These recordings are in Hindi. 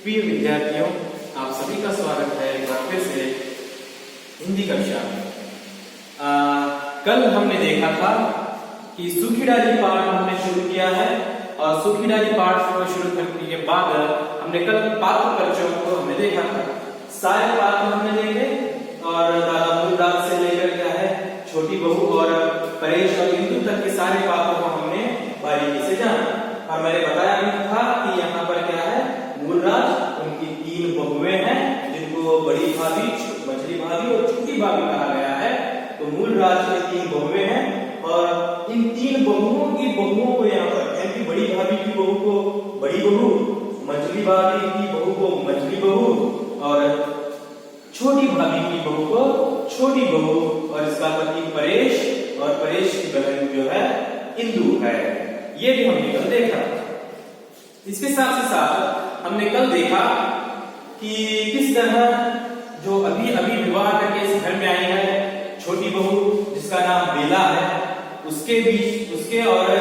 प्रिय विद्यार्थियों, आप सभी का स्वागत है एक बार फिर से हिंदी कक्षा में। कल हमने देखा था कि सूखी डाली पाठ हमने शुरू किया है और सूखी डाली पाठ को शुरू करने के बाद हमने कल पात्र परिचयों को हमने देखा था। सारे पात्र हमने देखे और दादा मूलराज से लेकर क्या है छोटी बहू और परेश और इंदु तक के सारे पात्रों को हमने बारीकी से जाना। और मैंने बताया भी था कि यहाँ पर क्या है मूलराज, उनकी 3 बहुएं हैं जिनको बड़ी भाभी, मझली भाभी और छोटी भाभी कहा गया है। तो मूलराज की 3 बहुएं हैं और इन 3 बहुओं को यहाँ पर यानी बड़ी भाभी की बहू को बड़ी बहू, मझली भाभी की बहू को मझली बहू और छोटी भाभी की बहू को छोटी बहू और इसका पति परेश और परेश की बहन जो है इंदु है। ये भी हमने कल देखा। इसके साथ हमने कल देखा कि किस तरह जो अभी अभी विवाह करके इस घर में आई है छोटी बहू जिसका नाम बेला है, उसके और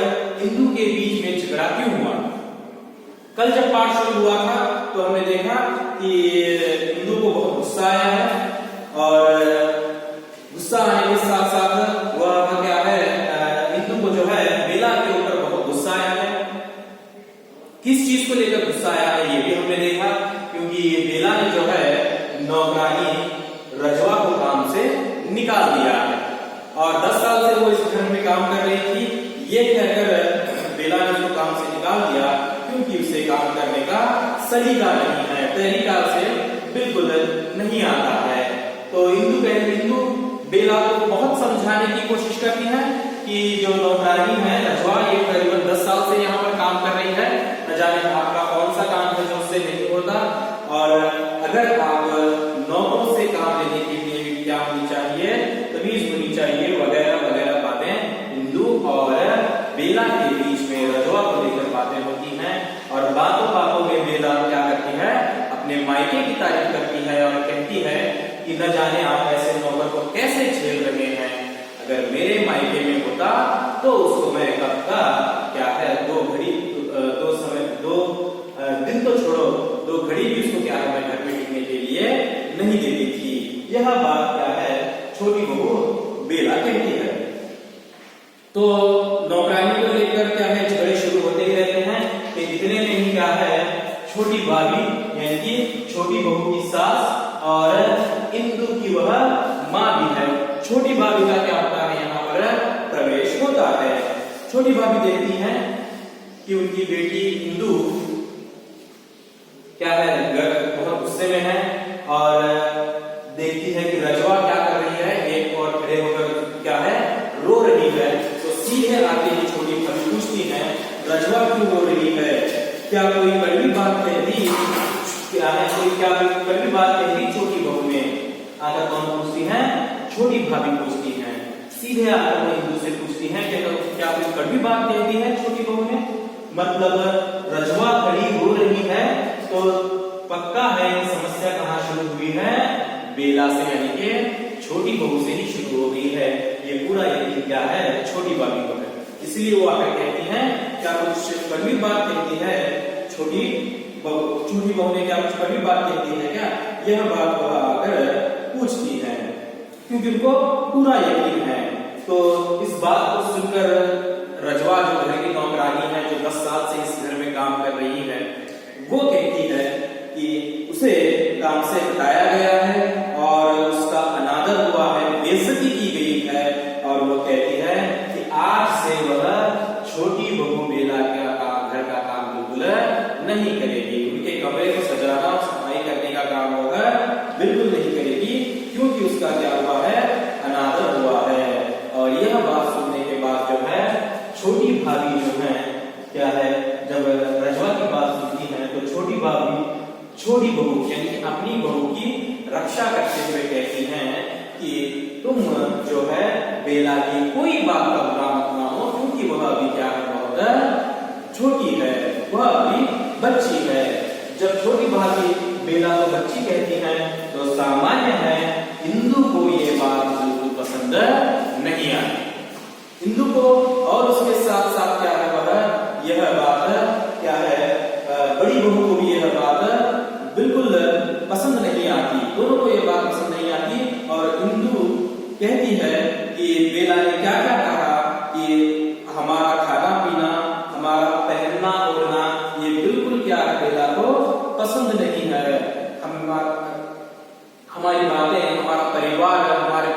इंदु के बीच में झगड़ा क्यों हुआ। कल जब पाठ शुरू हुआ था तो हमने देखा कि इंदु को बहुत गुस्सा आया है और गुस्सा आने के साथ साथ वह क्या है इंदु को जो है बेला के ऊपर बहुत गुस्सा आया है। किस चीज को लेकर गुस्सा आया है ये भी हमने देखा, क्योंकि बेला ने जो है नौकरानी रजवा को काम से निकाल दिया है और 10 साल से वो इस घर में काम कर रही थी। ये कहकर बेला ने उसको काम से निकाल दिया क्योंकि उसे काम करने का सलीका नहीं है, तरीका से बिल्कुल नहीं आता है। तो इंदु बेला को बहुत समझाने की कोशिश करती है कि जो नौकरानी है रजवा, ये करीबन 10 साल से यहाँ पर काम कर रही है, न जाने आपका कौन सा काम है जो उससे नहीं होता, और अगर आप नौकरों से काम लेने के लिए क्या होनी चाहिए, तमीज होनी चाहिए, वगैरह वगैरह बातें इंदु और बेला के बीच में रजवा को लेकर बातें होती हैं। और बातों में बेला क्या करती है, अपने मायके की तारीफ करती है और कहती है कि न जाने आप ऐसे नौकर को कैसे झेल रहे हैं, अगर मेरे मायके में होता तो उसको मैं कब का क्या है 2 दिन तो छोड़ो 2 घड़ी भी उसको क्या है मैं घर में टिकने के लिए नहीं देती थी। यह बात क्या है छोटी बहू बेला कहती है। तो नौकरानी को लेकर क्या है झगड़े शुरू होते ही रहते हैं कि इतने में ही क्या है छोटी भाभी यानी कि छोटी बहू की सास और इंदु की वह माँ भी है। छोटी भाभी का क्या होता है यहाँ पर प्रवेश होता है। छोटी भाभी देखती है कि उनकी बेटी इंदु क्या है बहुत गुस्से में है और देखती है कि रजवा क्या कर रही है, एक और खड़े होकर क्या है रो रही है। तो सीधे आके ही छोटी भाभी पूछती है रजवा क्यों रो रही है, क्या कोई कड़वी बात कह दी, क्या है कोई क्या कड़वी बात कह दी छोटी बहू ने। आकर कौन पूछती है, छोटी भाभी पूछती है। सीधे आकर वो इंदु से पूछती है कि क्या कोई कड़वी बात कह दी है छोटी बहू ने, मतलब रजवा खड़ी रो रही है तो पक्का है समस्या कहाँ शुरू हुई है, बेला से यानी कि छोटी बहू से ही शुरू हो गई है। ये पूरा यकीन क्या है छोटी भाभी को है, इसलिए वो आकर कहती है क्या कुछ कड़वी बात कहती है छोटी बहू ने, क्या कुछ कड़वी बात कहती है क्या, यह बात वो आकर पूछती है क्योंकि उनको पूरा यकीन है। तो इस बात को सुनकर रजवा जो घर की नौकरानी है जो 10 साल से इस घर में काम कर रही है, वो कहती है कि उसे काम से हटाया गया है और उसका अनादर हुआ है, बेइज्जती की गई है। और वो कहती है कि आज से वह छोटी बहू बेला का घर का काम बिल्कुल नहीं करेगी, उनके कमरे को सजाना और सफाई करने का काम होगा बिल्कुल नहीं करेगी, क्योंकि उसका क्या हुआ है अनादर हुआ है। और यह बात सुनने के बाद जो है छोटी भाभी जो है क्या है जब रजवा की बात सुनती है तो छोटी भाभी छोटी बहू यानी कि अपनी बहू की रक्षा करते हुए कहती हैं कि तुम जो है बेला की कोई बात का बुरा मत मानो, क्योंकि वह अभी क्या है बहुत छोटी है, वह अभी बच्ची है। जब छोटी भाभी बेला को बच्ची कहती है तो सामान्य है इंदु को ये बात बिल्कुल पसंद नहीं आई। इंदु को और उसके साथ साथ क्या है वह यह बात क्या है बड़ी बहू को भी यह बात बेला ने क्या क्या कहा कि हमारा खाना पीना, हमारा पहनना ओढ़ना ये बिल्कुल क्या है, बेला को पसंद नहीं है। हमारी बातें, हमारा परिवार, हमारे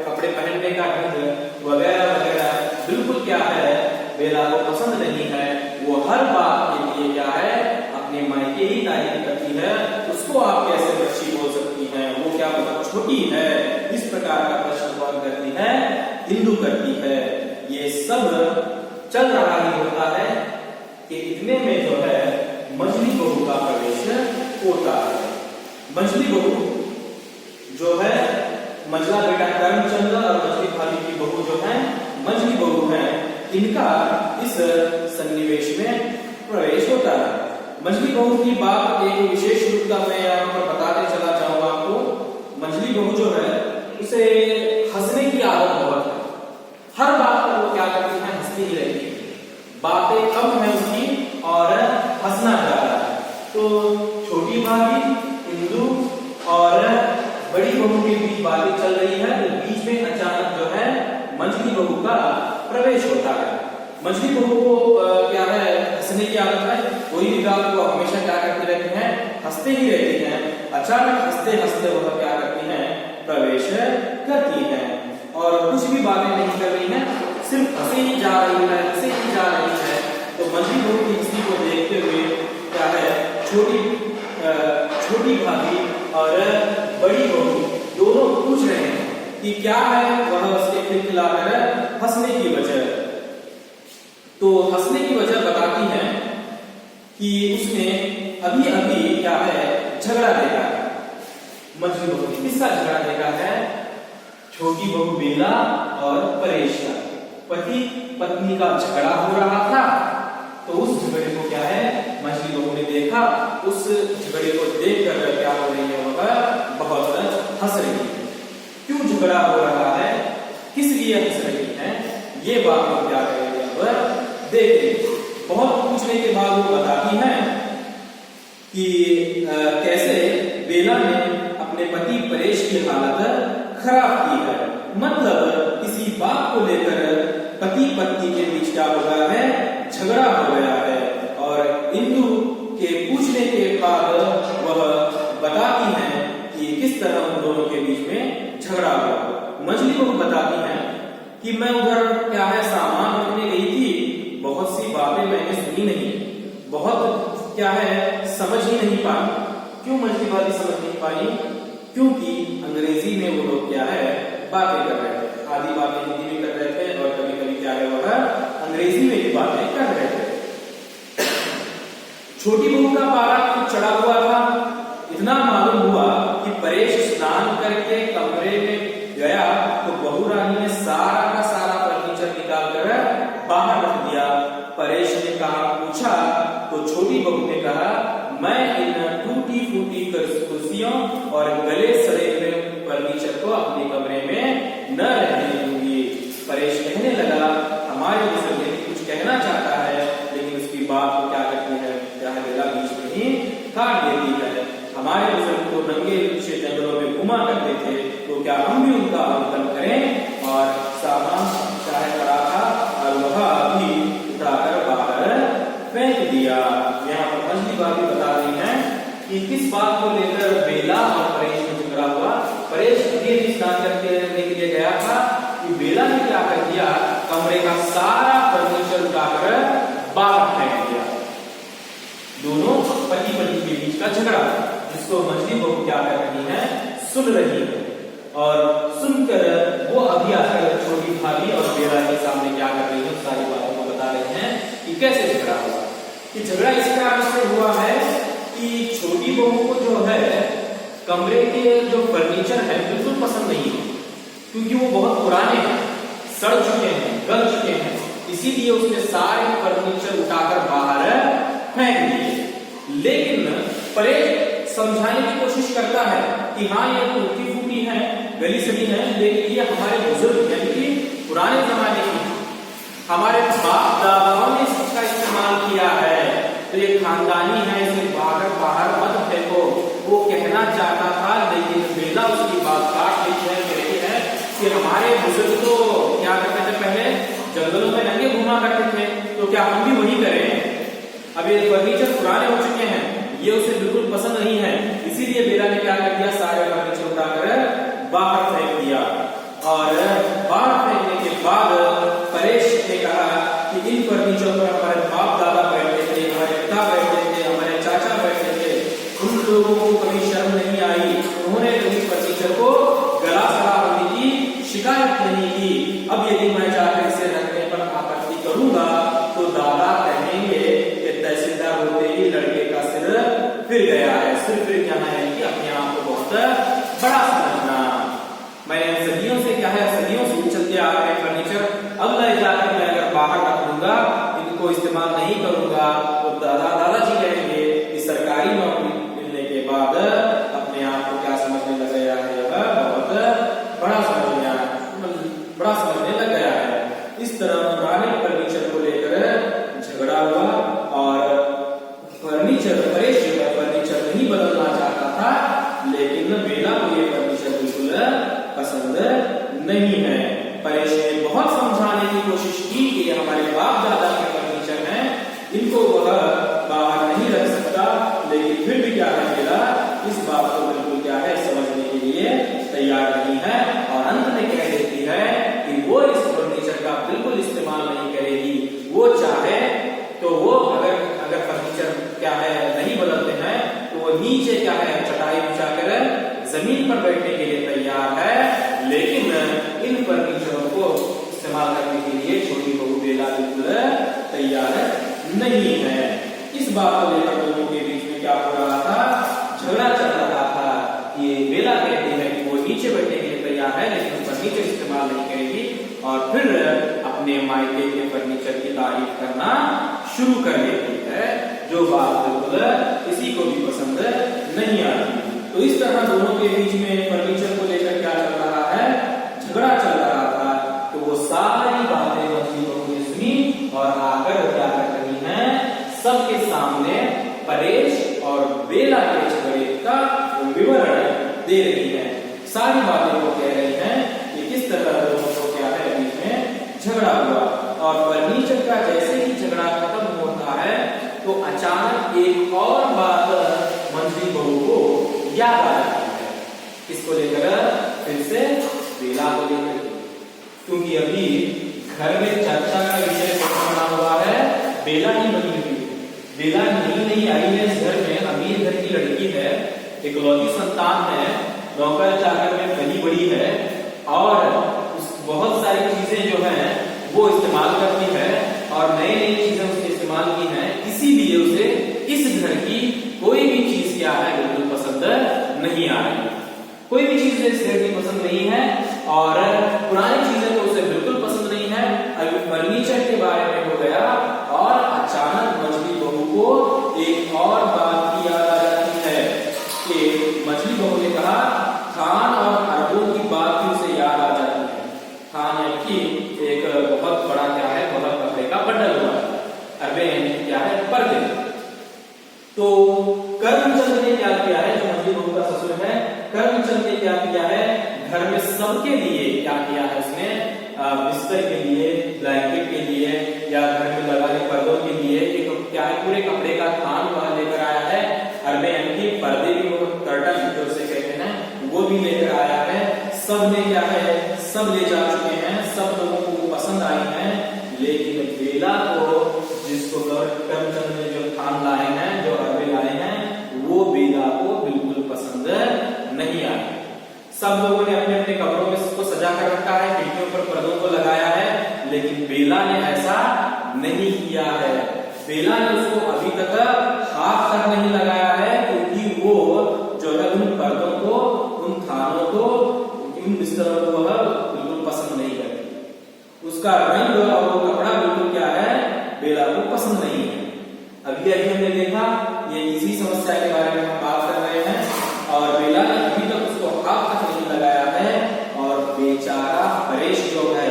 कपड़े पहनने का ढंग वगैरह वगैरह बिल्कुल क्या है, बेला को पसंद नहीं है। वो हर बात के लिए क्या है, अपने मायके ही तारीफ करती है। उसको आप कैसे बच्ची बोल सकती हैं, वो क्या बहुत छोटी है, इस प्रकार का प्रश्न कौन करती है, इंदु करती है। ये सब चल रहा ही होता है कि इतने में जो है मछली बहू का प्रवेश होता है। मछली बहू जो है, मझला बेटा करमचंद और मछली भाभी की बहू जो है मछली बहू है, इनका इस सन्निवेश में प्रवेश होता है। मछली बहू की बात एक विशेष रूप का मैं यहाँ पर बताते चला जाऊंगा आपको। मछली बहू जो है उसे हंसने की आदत बहुत है। हर बात पर वो क्या करती है, हंसती ही रहती है। बातें कम है उसकी और हंसना ज्यादा है। तो छोटी भाभी, इंदु और बड़ी बहू के बीच बातें चल रही है, तो बीच में अचानक जो है मछली बहू का प्रवेश होता है। मछली बहू को क्या है, हंसने की आदत है। कोई भी बात को हमेशा क्या करती रहती हैं, हंसते ही रहती हैं। अचानक हंसते हंसते वह क्या करती हैं, प्रवेश करती हैं और कुछ भी बातें नहीं कर रही हैं, सिर्फ हंसे ही जा रही है, हंसे ही जा रही है। तो मछली बहू की हंसी को देखते हुए क्या है, छोटी भाभी और बड़ी बहू दोनों पूछ रहे हैं कि क्या है वह उसके खिलखिलाकर हंसने की वजह। तो हंसने की वजह बताती है कि उसने अभी अभी क्या है, झगड़ा देखा है। मछली बहू ने किसका झगड़ा देखा है, छोटी बहू बेला और परेश का पति पत्नी का झगड़ा हो रहा था। तो उस झगड़े को क्या है, मछली बहू ने देखा। उस झगड़े को देखकर क्या हो रही है, वह बहुत हंस रही है। क्यों झगड़ा हो रहा है, किस लिए हंस रही है, ये बात हम क्या करेंगे, अब देखेंगे। बहुत पूछने के बाद वो बताती है कि कैसे बेला ने अपने पति परेश की हालत खराब की है। मतलब किसी बात को लेकर पति पत्नी के बीच क्या हो गया है, झगड़ा हो गया है। और इंदु के पूछने के बाद वह बताती है कि किस तरह उन दोनों के बीच में झगड़ा हुआ। मछली को बताती है कि मैं उधर क्या है, सामान रखने गई थी, बहुत सी बातें मैंने सुनी नहीं, बहुत क्या है समझ ही नहीं पाई। क्यों मछली बातें समझ नहीं पाई, क्योंकि अंग्रेजी में वो लोग क्या है बातें कर रहे थे। आधी बातें हिंदी में कर रहे थे और कभी कभी क्या है वह अंग्रेजी में भी बातें कर रहे थे। छोटी बहू का पारा कुछ चढ़ा हुआ था। इतना मालूम हुआ कि परेश स्नान करके कमरे में गया तो बहू रानी ने सारा का सारा फर्नीचर निकाल कर बाहर रख दिया। परेश ने कहा, पूछा तो छोटी बहू ने कहा, मैं इन टूटी फूटी कुर्सियों और गले सड़े हुए फर्नीचर को अपने कमरे में न रहने दूंगी। परेश कहने लगा, हमारे बुजुर्ग कुछ कहना चाहता है, लेकिन उसकी बात को क्या करती है, क्या बेला बीच में ही काट देती है। हमारे बुजुर्ग को नंगे पीछे जंगलों में घुमा करते थे, तो क्या हम भी उनका अनुकरण करें। और सामान चाहे पड़ा था और वह भी उठाकर बाहर फेंक दिया। यहाँ पर मछली बातें बता रही है कि किस बात को लेकर बेला और परेश में झगड़ा हुआ। परेश भी स्नान करके रहने के लिए गया था कि बेला ने क्या कर दिया, कमरे का सारा फर्नीचर उठाकर बाहर फेंक दिया। दोनों पति पत्नी के बीच का झगड़ा, जिसको मछली बहू क्या कर रही है, सुन रही है। और सुनकर वो अभी आकर छोटी भाभी और बेला के सामने क्या कर रही है, सारी बातों को बता रहे हैं कि कैसे झगड़ा हुआ। कि झगड़ा इस कारण से हुआ है कि छोटी बहू को जो है कमरे के जो फर्नीचर है बिल्कुल पसंद नहीं है, क्योंकि वो बहुत पुराने हैं, सड़ चुके हैं, गल चुके हैं। इसीलिए उसने सारे फर्नीचर उठाकर बाहर फेंक दिए। लेकिन परेश समझाने की कोशिश करता है कि हाँ ये टूटी फूटी है, गली सड़ी है, लेकिन ये हमारे बुजुर्ग यानी कि पुराने जमाने की, हमारे बाप दादाओं ने इसका इस्तेमाल किया है, तो ये खानदानी है, इसे बाहर मत फेंको। वो कहना चाहता था, लेकिन बेला उसकी बात काट देती है, कहती है कि हमारे बुजुर्ग तो क्या तो क्या हम भी वही करें? अब ये फर्नीचर पुराने हो चुके हैं, ये उसे बिल्कुल पसंद नहीं है, इसीलिए बेला ने क्या कर दिया, सारे फर्नीचर उठाकर बाहर फेंक दिया। और बाहर फेंकने के बाद परेश ने कहा कि इन फर्नीचर पर हमारे बाप दादा बैठते थे, हमारे पिता बैठते थे, हमारे चाचा बैठते थे, उन लोगों को कभी शर्म नहीं आई, उन्होंने कभी फर्नीचर को गला सड़ा होने की शिकायत नहीं की। अब यदि मैं जाकर इसे रखने पर आपत्ति करूंगा तो दादा कहेंगे कि तहसीलदार होते ही लड़के का सिर फिर गया है। सिर फिर क्या है कि अपने आप को बहुत बड़ा समझना। मैंने सदियों से क्या है, सदियों से चलते आ रहे फर्नीचर, अब ले जाकर मैं अगर बाहर रख दूंगा, इनको इस्तेमाल नहीं करूंगा तो दादाजी कहेंगे कि सरकारी नौकरी मिलने के बाद अपने आप को क्या समझने लग गया है, बहुत बड़ा समझने लग गया है। इस तरह पुराने फर्नीचर को लेकर झगड़ा हुआ और फर्नीचर नहीं बदलना चाहता था, लेकिन बेला को ये फर्नीचर बिल्कुल पसंद नहीं है। परेश ने बहुत समझाने की कोशिश की कि ये हमारे बाप दादा के फर्नीचर हैं, इनको वह बाहर नहीं रख सकता, लेकिन फिर भी क्या है, बेला इस बात को बिल्कुल क्या है, समझने के लिए तैयार नहीं है और अंत में कह देती है कि वो इस फर्नीचर का बिल्कुल इस्तेमाल नहीं करेगी। वो चाहे तो वो अगर फर्नीचर क्या है नहीं बदलते हैं तो वो नीचे क्या है, चटाई बिछाकर जमीन पर बैठने के लिए तैयार है, लेकिन इन फर्नीचरों को इस्तेमाल करने के लिए छोटी बहू बेला बिल्कुल तैयार नहीं है। इस बात को लेकर दोनों के बीच में क्या हो रहा था, झगड़ा चल रहा था। ये बेला कहती है कि वो नीचे बैठने के लिए तैयार है, लेकिन फर्नीचर इस्तेमाल नहीं करेगी, और फिर अपने मायके के फर्नीचर की तारीफ करना शुरू कर देती है, जो बात बिल्कुल किसी को भी पसंद नहीं आती। तो इस तरह दोनों के बीच में फर्नीचर को लेकर क्या चल रहा है, झगड़ा चल रहा था। तो वो सारी बातें मंझली बहू ने सुनी और आकर क्या कर रही हैं, सबके सामने परेश और बेला के झगड़े का विवरण दे रही है। सारी बातें वो कह रही हैं कि किस तरह दोनों को क्या है, बीच में झगड़ा हुआ। और फर्नीचर का जैसे ही झगड़ा खत्म होता है तो अचानक एक और बात मंझली बहू को याद आ जाती है। किसको लेकर? फिर से बेला को लेकर, क्योंकि अभी घर में चर्चा का विषय बना हुआ है, बेला ही बनी हुई है। बेला नहीं आई है इस घर में, अमीर घर की लड़की है, इकलौती संतान है, नौकर चाकर में पली बड़ी है, और बहुत सारी चीजें जो हैं वो इस्तेमाल करती है और नई नई चीजें उसने इस्तेमाल की हैं, इसीलिए उसे इस घर की कोई भी चीज क्या है, बिल्कुल पसंद नहीं आ रही। कोई भी चीज इस घर की पसंद नहीं है और पुरानी चीजें तो उसे बिल्कुल पसंद नहीं है। अभी फर्नीचर के बारे में हो गया और अचानक मंझली बहू को एक और बात की याद आ जाती है कि मंझली बहू ने कहा, थान और अरबों की बात भी उसे याद आ जाती है। थान यानी एक बहुत बड़ा क्या है, बहुत कपड़े का बंडल हुआ है, अरबे यानी क्या है, पर्दे। तो कर्मचंद ने क्या किया है, जो मंझली बहू का ससुर है, कर्मचंद ने क्या किया है, घर में सबके लिए क्या किया है, उसने बिस्तर के लिए, ब्लैंकेट के लिए या घर में लगाने पर्दों के लिए एक क्या है, पूरे कपड़े का थान वहां लेकर आया है। अरबे यानी पर्दे भी, वो कर्टन जो उसे कहते हैं, वो भी लेकर आया है। सब ने क्या है, सब ले जा चुके हैं, सब लोगों को पसंद आई हैं, लेकिन बेला को, जिसको कर्मचंद ने जो थान लाए हैं, जो अरबे लाए हैं, वो बेला को बिल्कुल पसंद नहीं आए। सब लोगों ने अपने अपने कपड़ों में इसको सजा कर रखा है, खिड़कियों पर पर्दों को लगाया है, लेकिन बेला ने ऐसा नहीं किया है। बेला ने उसको अभी तक हाथ तक नहीं लगाया है, क्योंकि वो जो है उन पर्दों को, उन थानों को, उन बिस्तरों को वह बिल्कुल पसंद नहीं करती। उसका रंग और वो कपड़ा बिल्कुल क्या है, बेला को पसंद नहीं है। अभी हमने देखा, ये इसी समस्या के बारे में हम बात कर रहे हैं, और बेला ने अभी तक उसको हाथ तक नहीं लगाया है, और बेचारा परेश जो है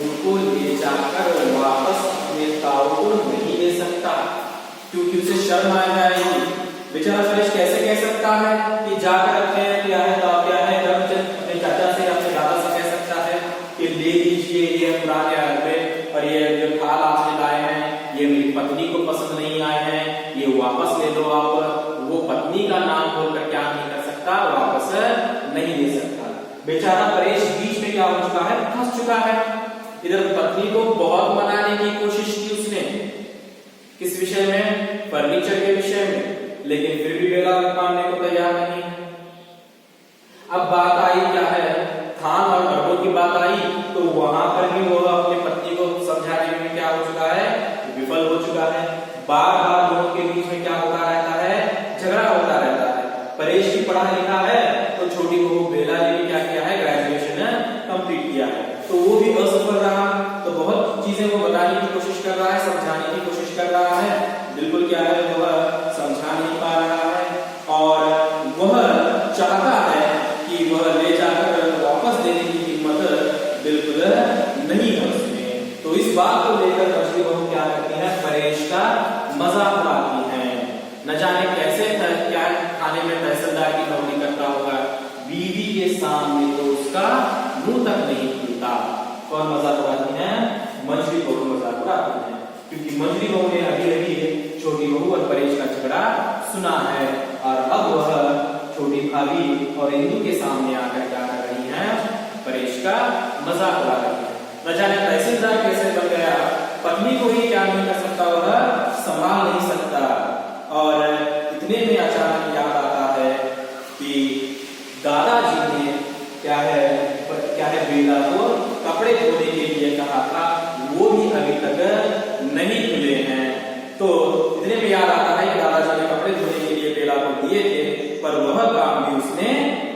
उनको ले जाकर वापस अपने ताऊ को नहीं दे सकता, क्योंकि उसे शर्म आ जाएगी। बेचारा परेश कैसे कह सकता है कि जाकर अपने क्या है, ताऊ क्या है, अपने चाचा से, अपने दादा से कह सकता है कि ले लीजिए ये पुराने अरबे और ये जो थाल आपने लाए हैं, इधर पत्नी को बहुत मनाने की कोशिश की उसने, किस विषय में? फर्नीचर के विषय में, लेकिन फिर भी बेला मानने को तैयार नहीं। अब बात आई क्या है, थान और अरबों की बात आई, तो वहां पर भी वो अपनी पत्नी को समझाने में क्या हो चुका है? विफल हो चुका है। बार बार दोनों के बीच में क्या होता रहता है? झगड़ा होता रहता है। परेश भी पढ़ा लिखा है, तो छोटी बहू बेला ने भी क्या किया है? ग्रेजुएशन कंप्लीट किया है, तो वो भी असफल रहा। तो बहुत चीजें वो बताने की कोशिश कर रहा है, समझाने की कोशिश कर रहा है, बिल्कुल क्या है, वह समझा नहीं पा रहा है। और वह चाहता है कि वह ले जाकर वापस देने की हिम्मत बिल्कुल नहीं है उसमें। तो इस बात को लेकर मछली बहू क्या करती है? परेश का मजाक उड़ाती है। न जाने कैसे क्या खाने में तहसीलदार की नौकरी करता होगा, बीवी के सामने तो उसका मुंह तक नहीं खुलता। कौन मजाक उड़ाती है? मछली बहू मजाक उड़ाती है, क्योंकि मछली बहू ने अभी अभी छोटी बहू और परेश का झगड़ा सुना है, और अब वह छोटी भाभी और इंदु के सामने आकर क्या कर रही है? परेश का मजाक उड़ा रही है। न जाने तहसीलदार कैसे बन गया, पत्नी को ही क्या नहीं कर सकता, वह संभाल नहीं सकता। और इतने में अचानक याद आता है कि दादाजी ने क्या है बेला को कपड़े धोने के लिए कहा था, वो भी अभी तक नहीं धुले हैं। तो इतने में याद आता है कि दादाजी ने कपड़े धोने के लिए बेला को दिए थे, पर वह काम भी उसने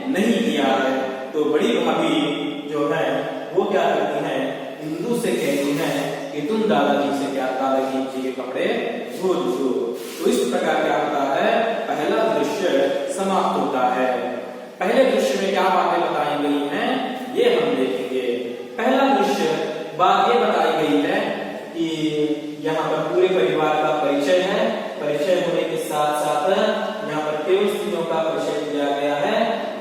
नहीं किया है। तो बड़ी भाभी जो है वो क्या करती है? इंदु से कहती है कि तुम दादाजी जी के कपड़े धो दो। तो इस प्रकार क्या होता है? पहला दृश्य समाप्त होता है। पहले दृश्य में क्या बातें बताई गई हैं ये हम देखेंगे। पहला दृश्य बात ये बताई गई है कि यहाँ पर पूरे परिवार का परिचय है। परिचय होने के साथ साथ यहाँ पर केवल स्त्रियों का परिचय दिया गया है।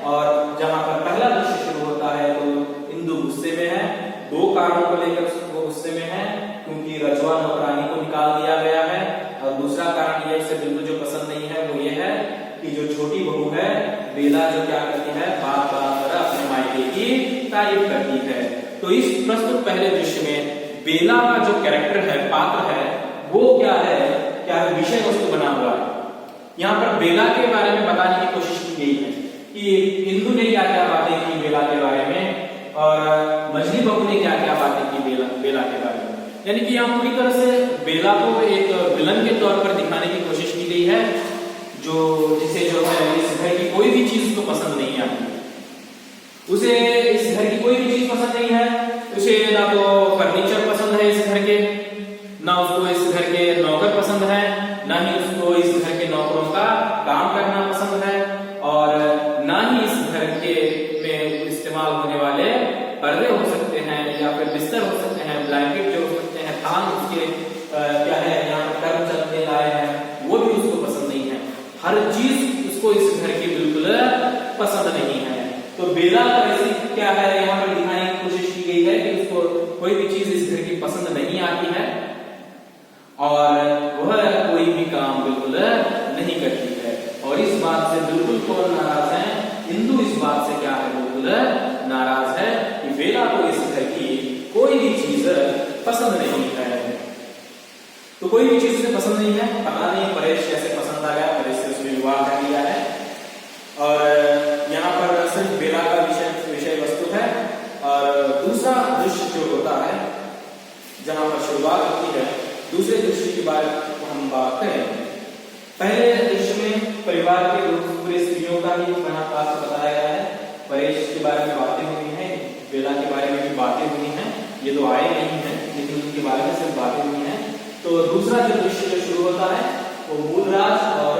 और जहाँ पर पहला दृश्य शुरू होता है तो इंदु गुस्से में है। दो कारणों को लेकर वो गुस्से में है, क्योंकि रजवा नौकरानी को निकाल दिया गया है, और दूसरा कारण ये उसे बिल्कुल जो पसंद नहीं है वो ये है कि जो छोटी बहू है बेला, जो क्या करती है? बार बार अपने मायके की तारीफ करती है। तो इस प्रस्तुत पहले दृश्य में बेला का जो कैरेक्टर है, पात्र है, वो क्या है? विषय वस्तु बना हुआ है। यहाँ पर बेला के बारे में बताने की कोशिश की गई है कि इंदु ने क्या क्या बातें की बेला के बारे में, और मछली बहू ने क्या क्या बातें की बेला के बारे में। यानी कि यहाँ पूरी तरह से बेला को एक विलन के तौर पर दिखाने की कोशिश की गई है, जिसे जो है इस घर की कोई भी चीज उसको पसंद नहीं आती। उसे इस घर की कोई भी चीज पसंद नहीं है। उसे ना तो फर्नीचर पसंद है इस घर के, ना उसको इस घर के नौकर पसंद है, ना ही उसको इस घर के नौकरों का काम करना पसंद है, और ना ही इस घर के में इस्तेमाल होने वाले पर्दे हो सकते हैं, या फिर बिस्तर हो सकते हैं, ब्लैंकेट जो हो सकते हैं, थान उसके क्या है यहाँ कर्म चलते लाए हैं, वो भी उसको पसंद नहीं है। हर चीज उसको इस घर की बिल्कुल पसंद नहीं है। तो बेला ऐसी क्या है यहाँ पर दिखाने की कोशिश की गई है कि उसको कोई भी चीज इस घर की पसंद नहीं आती है, और वह कोई भी काम बिल्कुल नहीं करती है। और इस बात से बिल्कुल कौन नाराज है? इंदु इस बात से क्या है? बिल्कुल नाराज है कि बेला को इस घर की कोई भी चीज पसंद नहीं है। तो कोई भी चीज उसे पसंद नहीं है। पता नहीं परेश कैसे पसंद आ गया, परेश से उसने विवाह कर लिया है। और यहाँ पर सिर्फ बेला का विषय वस्तु है। और दूसरा दृश्य जो होता है, जहां पर शुरुआत होती है, दूसरे दृश्य की बात हम बात करें। पहले दृश्य में परिवार के पूरे स्त्रियों का ही पात्र बताया गया है। परेश के बारे में बातें हुई हैं, बेला के बारे में भी बातें हुई हैं। ये तो आए नहीं है, लेकिन उनके बारे में सिर्फ बातें हुई हैं। तो दूसरा जो दृश्य जो शुरू होता है वो मूलराज और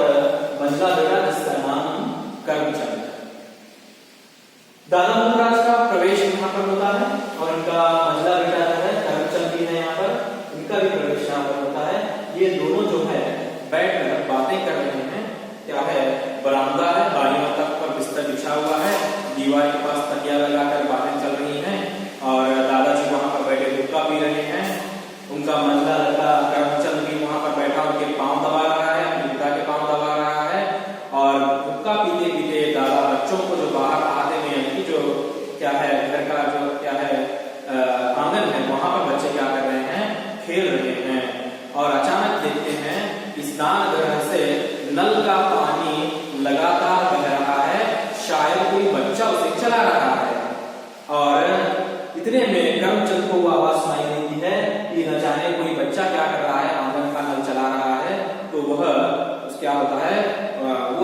मंझला बेटा, जिसका नाम कर्मचंद। दादा मूलराज का प्रवेश यहाँ पर होता है, और इनका मंझला बेटा जो है कर्मचंद भी है यहाँ पर, इनका भी प्रवेश यहाँ पर होता है। ये दोनों जो है बैठकर बातें कर रहे हैं। क्या है? बरामदा है, बारियों तक पर बिस्तर बिछा हुआ है, दीवार के पास तकिया लगाकर बातें चल रही हैं, और दादाजी वहां पर बैठे हुक्का पी रहे हैं। उनका मंझला लड़का कर्मचंद भी वहां पर बैठा उनके पांव दबा रहा है, अपने पिता के पांव दबा रहा है। और हुक्का पीते पीते दादा बच्चों को जो बाहर आते हुए, जो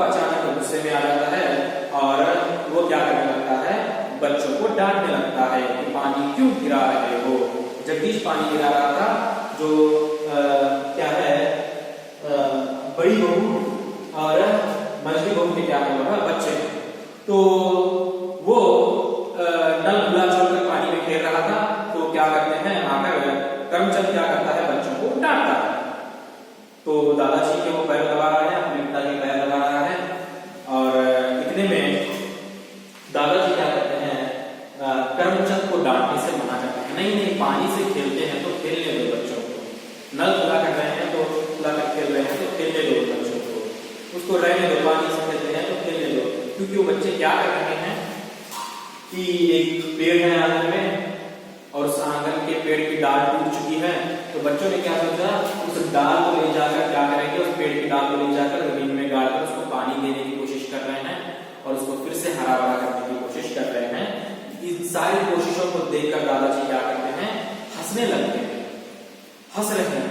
अचानक गुस्से में आ जाता है और वो क्या करने लगता है, बच्चों को डांटने लगता है कि पानी क्यों गिरा रहे हो। जगदीश पानी गिरा रहा था, जो क्या है बड़ी बहू और मझली बहू के क्या है बच्चे, तो वो नल खुला छोड़कर पानी में खेल रहा था। तो क्या करते हैं, आकर करमचंद क्या करता है, बच्चों को डांटता है। तो दादाजी के वो पैर दबा रहा है, अपने पिताजी पैर दबा रहा है और इतने में दादाजी क्या करते हैं, करमचंद को डांटने से मना करते हैं। नहीं नहीं, पानी से खेलते हैं तो खेलने दो बच्चों को, नल खुला कर रहे हैं तो खुला कर खेल रहे हैं तो खेलने दो बच्चों को, उसको रहने दो, पानी से खेलते हैं तो खेलने दो। क्योंकि वो बच्चे क्या कर रहे हैं कि एक पेड़ है आंगन में और उस आंगन के पेड़ की डाल टूट चुकी है, तो बच्चों ने क्या सोचा, उस डाल को ले जाकर क्या करेंगे, उस पेड़ की डाल को ले जाकर जमीन में गाड़कर उसको पानी देने की कोशिश कर रहे हैं और उसको फिर से हरा भरा करने की कोशिश कर रहे हैं। इन सारी कोशिशों को देखकर दादाजी क्या करते हैं, हंसने लगते हैं, हंस रहे हैं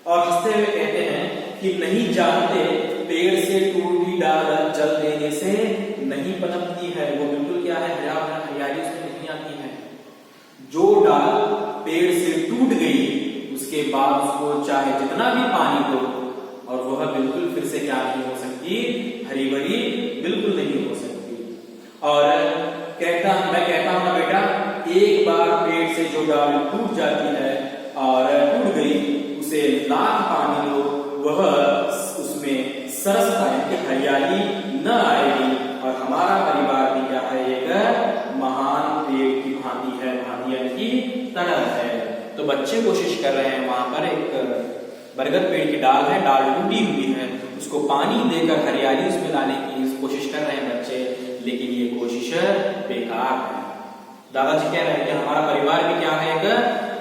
और हंसते हुए कहते हैं कि नहीं जानते पेड़ से टूटी डाल जल देने से नहीं पनपती है, वो बिल्कुल क्या है, हरियाली उसमें नहीं आती है। जो डाल पेड़ से टूट गई उसके बाद उसको चाहे जितना भी पानी दो और वह बिल्कुल फिर से क्या नहीं हो सकती, हरी भरी बिल्कुल नहीं हो सकती। और मैं कहता हूं ना बेटा, एक बार पेड़ से जो डाल टूट जाती है और टूट गई, उसे लाख पानी दो, वह उसमें सरसता है, हरियाली न आएगी। और हमारा परिवार भी क्या है, एक महान पेड़ की भांति है, भांतिया की तरह है। तो बच्चे कोशिश कर रहे हैं, वहां पर एक बरगद पेड़ की डाल है, डाल टूटी हुई है, उसको पानी देकर हरियाली उसमें लाने की कोशिश कर रहे हैं बच्चे, लेकिन ये कोशिश बेकार है। दादाजी कह रहे हैं कि हमारा परिवार भी क्या है, एक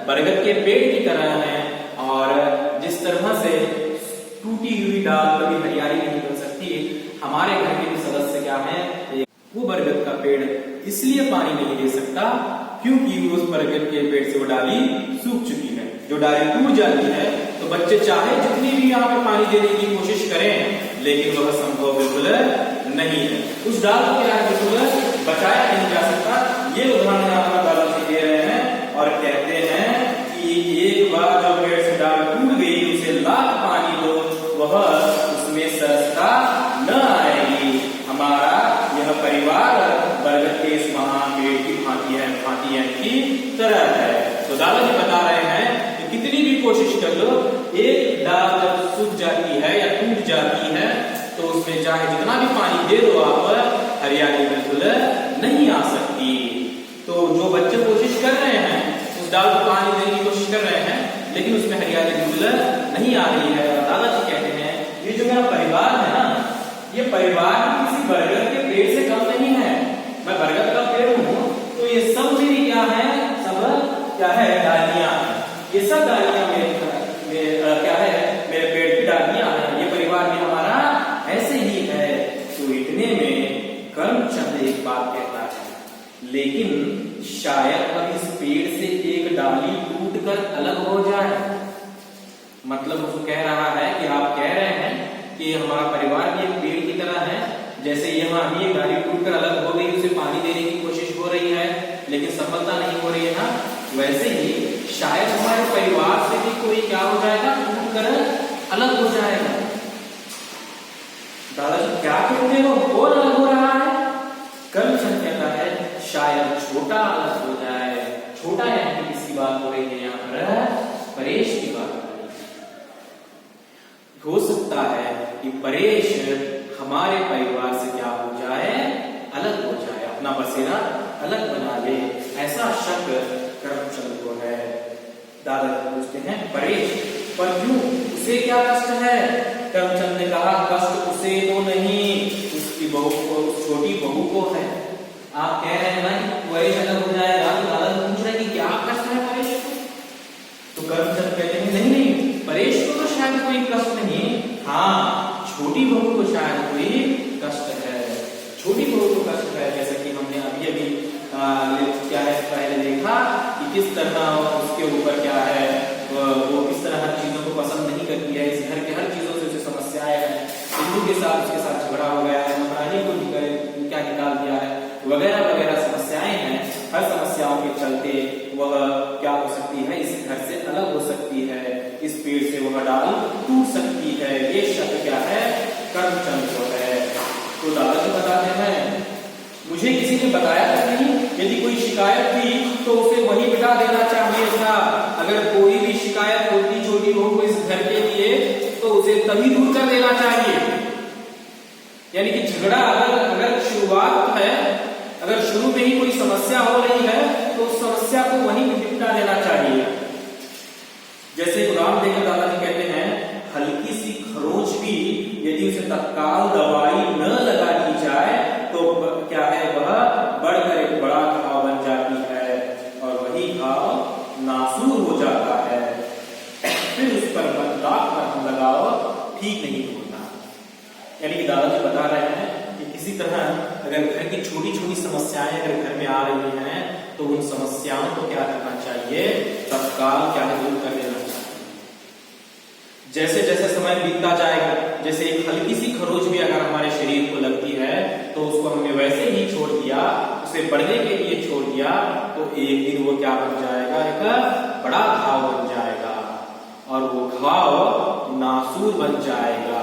बरगद के पेड़ की तरह है और जिस तरह से टूटी हुई डाल कभी हरियाली नहीं बन सकती, हमारे घर के भी सदस्य क्या है, वो बरगद का पेड़ इसलिए पानी नहीं दे सकता क्योंकि उस बरगद के पेड़ से वो डाली सूख चुकी है। जो डाली टूट जाती है तो बच्चे चाहे जितनी भी यहाँ पर पानी देने की कोशिश करें, लेकिन वह संभव बिल्कुल नहीं है। उस डाल को क्या है, बिल्कुल बचाया नहीं जा सकता। ये उदाहरण यहाँ पर दादाजी दे रहे हैं और कहते हैं कि एक बार जो पेड़ से डाल टूट गई, उसे लाख पानी दो, वह उसमें सरसता न आएगी। हमारा यह परिवार बरगद के इस महान पेड़ की भांति है, भांति की तरह है। तो दादाजी बता रहे हैं कि कितनी भी कोशिश कर लो, एक डाल जब सूख जाती है या टूट जाती है तो उसमें चाहे जितना भी पानी दे दो आप, हरियाली बिल्कुल नहीं आ सकती। तो जो बच्चे कोशिश कर रहे हैं, उस डाल को पानी देने की कोशिश कर रहे हैं, लेकिन उसमें हरियाली बिल्कुल नहीं आ रही है। दादाजी कहते हैं ये जो मेरा परिवार है ना, ये परिवार किसी बरगद के पेड़ से कम नहीं है। मैं बरगद का पेड़ हूँ तो ये सब मेरी क्या है, सब क्या है, डालियां हैं। ये सब डालियां क्या है, मेरे पेड़ की डालियां हैं। ये परिवार भी हमारा ऐसे ही है। तो इतने में करमचंद एक बात कहता है, लेकिन शायद अब इस पेड़ से एक डाली टूटकर अलग हो जाए। मतलब उसको कह रहा है कि आप कह रहे हैं कि हमारा परिवार भी एक पेड़ की तरह है, जैसे यहाँ अभी एक डाली टूटकर अलग हो गई, उसे पानी देने की कोशिश हो रही है लेकिन सफलता नहीं हो रही है ना, वैसे ही शायद हमारे परिवार से भी कोई क्या हो जाएगा, टूटकर अलग हो जाएगा। दादाजी क्या कहते हो, कौन अलग हो रहा है? करमचंद कहता है शायद छोटा अलग हो जाए। छोटा यानी किसकी बात हो रही है यहाँ पर, परेश की बात हो सकता है कि परेश हमारे परिवार से क्या हो जाए, अलग हो जाए, अपना बसेरा अलग बना ले, ऐसा शक करमचंद को है। दादाजी पूछते हैं परेश पर क्यों, उसे क्या कष्ट है? करमचंद ने कहा कष्ट उसे तो नहीं, उसकी बहू को, छोटी बहू को है। आप कह रहे हैं ना कि परेश अलग हो जाएगा, तो दादाजी पूछ रहे हैं कि क्या कष्ट है परेश को? तो करमचंद कहते हैं नहीं नहीं, परेश को तो शायद कोई कष्ट नहीं, हाँ छोटी बहू को शायद कोई कष्ट है। छोटी बहू को कष्ट है, जैसे कि हमने अभी क्या है पहले देखा कि किस तरह उसके ऊपर क्या है, वो किस तरह हर चीजों को पसंद नहीं करती है, इस घर के हर चीजों से उसे समस्याएं हैं, के साथ उसके साथ अलग हो सकती है, इस पेड़ से वह डाल टूट सकती है। ये शब्द क्या है? कर्मचंद है। तो दादाजी बताते हैं मुझे किसी ने बताया था नहीं, यदि कोई शिकायत थी तो उसे वही मिटा देना चाहिए था। अगर कोई भी शिकायत होती छोटी बहू को इस घर के लिए तो उसे तभी दूर कर देना चाहिए। यानी कि झगड़ा अगर शुरुआत है, अगर शुरू में ही कोई समस्या हो रही है तो उस समस्या को वहीं निपटा देना चाहिए। जैसे उदाहरण देकर दादाजी कहते हैं हल्की सी खरोंच भी यदि उसे तत्काल दवाई न लगा दी जाए तो क्या है, वह बढ़कर एक बड़ा घाव बन जाती है और वही घाव नासूर हो जाता है। फिर उस पर लाख मरहम लगाओ, ठीक नहीं होता। यानी कि दादाजी बता रहे हैं कि इसी तरह अगर घर की छोटी छोटी समस्याएं अगर घर में आ रही हैं तो उन समस्याओं को क्या करना चाहिए? तत्काल क्या है, दूर कर देना चाहिए। जैसे जैसे समय बीतता जाएगा, जैसे एक हल्की सी खरोंच भी अगर हमारे शरीर को लगती है तो उसको हमने वैसे ही छोड़ दिया, उसे बढ़ने के लिए छोड़ दिया तो एक दिन वो क्या बन जाएगा? एक बड़ा घाव बन जाएगा और वो घाव नासूर बन जाएगा।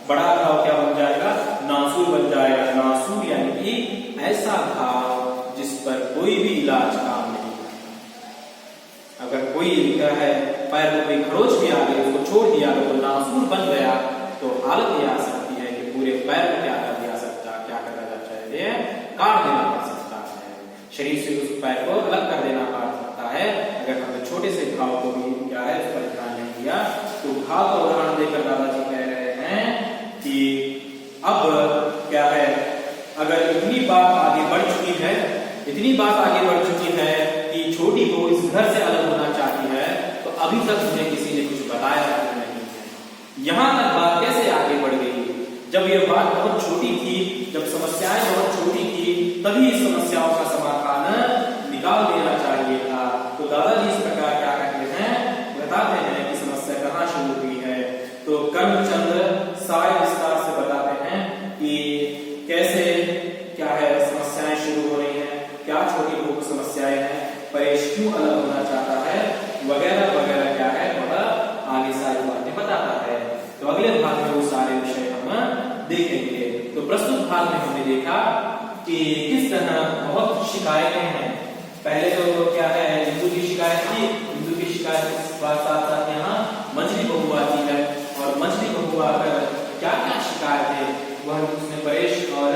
बड़ा घाव क्या बन जाएगा? नासूर बन जाएगा। नासूर यानी कि ऐसा घाव जिस पर कोई भी इलाज काम नहीं करता। अगर कोई क्या है पैर में कोई खरोंच भी आ गई, उसको छोड़ दिया तो नासूर बन गया तो हालत ये आ सकती है कि पूरे पैर को क्या कर दिया सकता, क्या कर दिया चाहिए, काट देना पड़ सकता है। शरीर से उस पैर को अलग कर देना पड़ सकता है अगर हमने छोटे से घाव को भी क्या है उस पर ध्यान नहीं दिया। तो घाव का उदाहरण देकर दादाजी कह रहे हैं कि अब क्या है, अगर इतनी बात आगे बढ़ चुकी है, इतनी बात आगे बढ़ चुकी है कि छोटी को इस घर से अलग होना चाहती है तो अभी तक मुझे किसी ने कुछ बताया नहीं है। यहां तक बात कैसे आगे बढ़ गई? जब यह बात बहुत छोटी थी, जब समस्याएं बहुत छोटी थी, तभी इस समस्याओं का समाधान निकाल देना चाहिए था। तो दादाजी इस प्रकार क्या कहते हैं, बताते हैं कि समस्या कहां शुरू हुई है। तो कर्मचंद सारे विस्तार से बताते हैं कि कैसे क्या है समस्याएं शुरू हो रही हैं, क्या छोटी बहू समस्याएं हैं, परेश क्यों अलग होना चाहता है, वगैरह वगैरह क्या है वह आगे सारी बातें बताता है। तो अगले भाग में वो सारे विषय हम देखेंगे। तो प्रस्तुत भाग में हमने देखा कि किस तरह बहुत शिकायतें हैं। पहले तो क्या है, हिंदू की शिकायत थी, हिंदू की शिकायत के साथ साथ यहाँ मंझली बहू आती है और मंझली बहू आकर क्या क्या शिकायत है वह उसने परेश और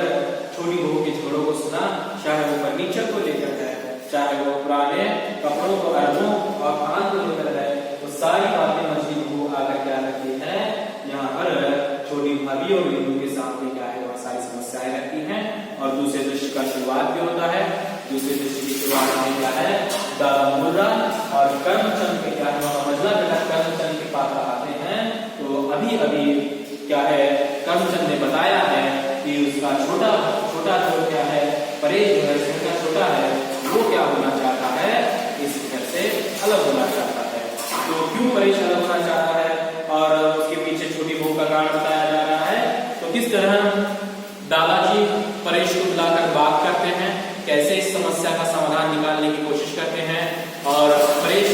छोटी बहू के झगड़ों को सुना, चाहे वो फर्नीचर को लेकर है, चाहे वो पुराने कपड़ों को, अरबों और खान को लेकर है, वो सारी बातें मंझली बहू आकर क्या करती है, यहाँ पर छोटी भाभी और बिंदु के सामने क्या है वह सारी समस्याएं रहती हैं। और दूसरे दृश्य का शुरुआत भी होता है। दूसरे दृश्य की शुरुआत में क्या है, दादा मुर्रा और कर्मचंद के क्या है मजला बेटा कर्मचंद के पास आते हैं। तो अभी अभी क्या है कर्मचंद ने बताया है कि उसका छोटा जो क्या है परेश जो है इसका छोटा है वो क्या होना चाहता है, इस घर से अलग होना चाहता है। तो क्यों परेश अलग होना चाहता है और उसके पीछे छोटी बहू का कारण बताया जा रहा है। तो किस तरह दादाजी परेश को बुलाकर बात करते हैं, कैसे इस समस्या का समाधान निकालने की कोशिश करते हैं और परेश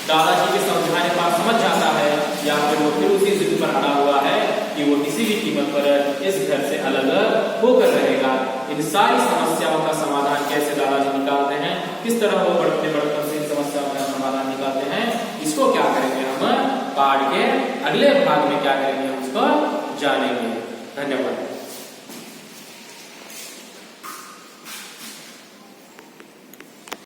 दादाजी के समझाने पर समझ जाता है या फिर वो फिर उसी जिद पर अड़ा हुआ है कि वो किसी भी कीमत पर इस घर से अलग होकर रहेगा। इन सारी समस्याओं का समाधान कैसे दादाजी निकालते हैं, किस तरह वो बढ़ते बढ़ते इन समस्याओं का समाधान निकालते हैं, इसको क्या करेंगे हम पाठ के अगले भाग में क्या करेंगे हम उसको जानेंगे। धन्यवाद।